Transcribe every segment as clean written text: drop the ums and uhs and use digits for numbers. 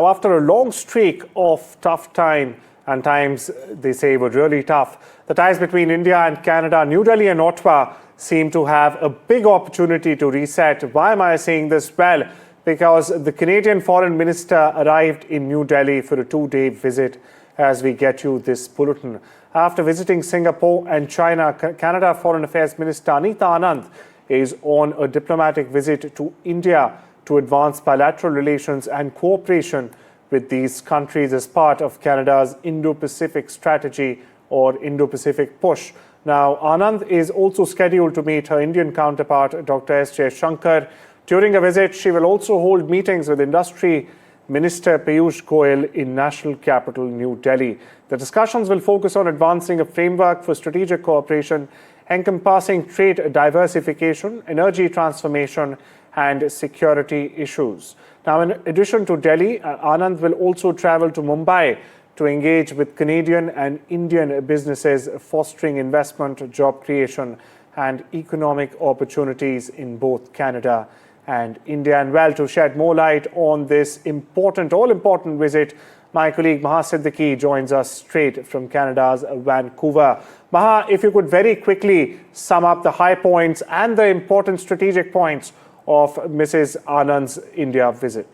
After a long streak of tough time, and times they say were really tough, the ties between India and Canada, New Delhi and Ottawa seem to have a big opportunity to reset. Why am I saying this? Well, because the Canadian Foreign Minister arrived in New Delhi for a 2-day visit as we get you this bulletin. After visiting Singapore and China, Canada Foreign Affairs Minister Anita Anand is on a diplomatic visit to India to advance bilateral relations and cooperation with these countries as part of Canada's Indo-Pacific strategy or Indo-Pacific push. Now, Anand is also scheduled to meet her Indian counterpart, Dr. S. Jaiswal. During a visit, she will also hold meetings with Industry Minister Piyush Goyal in national capital New Delhi. The discussions will focus on advancing a framework for strategic cooperation encompassing trade diversification, energy transformation, and security issues. Now, in addition to Delhi, Anand will also travel to Mumbai to engage with Canadian and Indian businesses, fostering investment, job creation, and economic opportunities in both Canada and India. And well, to shed more light on this all-important visit, my colleague Maha Siddiqui joins us straight from Canada's Vancouver. Maha, if you could very quickly sum up the high points and the important strategic points of Mrs. Anand's India visit.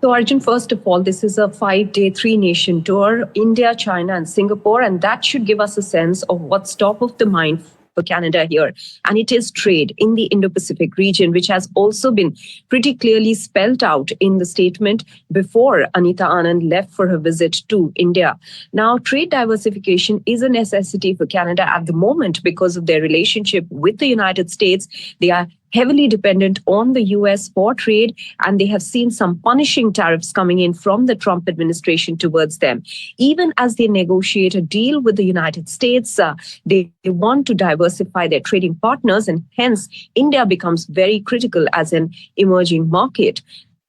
So, Arjun, first of all, this is a 5-day, 3-nation tour, India, China, and Singapore, and that should give us a sense of what's top of the mind for Canada here. And it is trade in the Indo-Pacific region, which has also been pretty clearly spelled out in the statement before Anita Anand left for her visit to India. Now, trade diversification is a necessity for Canada at the moment because of their relationship with the United States. They are heavily dependent on the US for trade, and they have seen some punishing tariffs coming in from the Trump administration towards them. Even as they negotiate a deal with the United States, they want to diversify their trading partners, and hence India becomes very critical as an emerging market.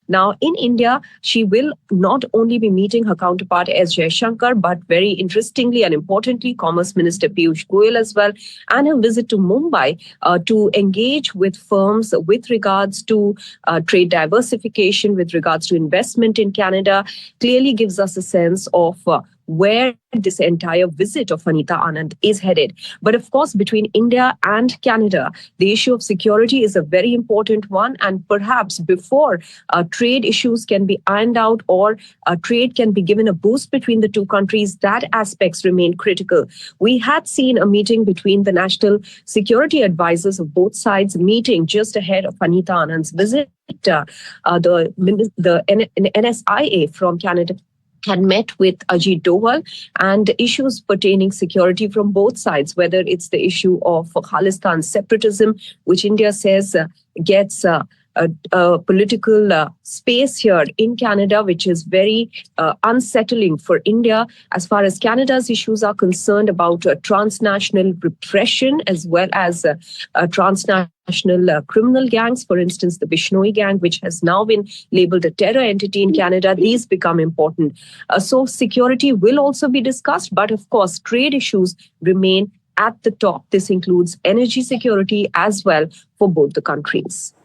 Now, in India, she will not only be meeting her counterpart S. Jaiswal, but very interestingly and importantly, Commerce Minister Piyush Goyal as well, and her visit to Mumbai to engage with firms with regards to trade diversification, with regards to investment in Canada, clearly gives us a sense of where this entire visit of Anita Anand is headed. But of course, between India and Canada, the issue of security is a very important one. And perhaps before trade issues can be ironed out or trade can be given a boost between the two countries, that aspects remain critical. We had seen a meeting between the national security advisors of both sides meeting just ahead of Anita Anand's visit. The NSIA from Canada had met with Ajit Doval, and issues pertaining security from both sides, whether it's the issue of Khalistan separatism, which India says gets a political space here in Canada, which is very unsettling for India as far as Canada's issues are concerned about transnational repression as well as transnational criminal gangs. For instance, the Bishnoi gang, which has now been labeled a terror entity in Canada, these become important. So security will also be discussed, but of course, trade issues remain at the top. This includes energy security as well for both the countries.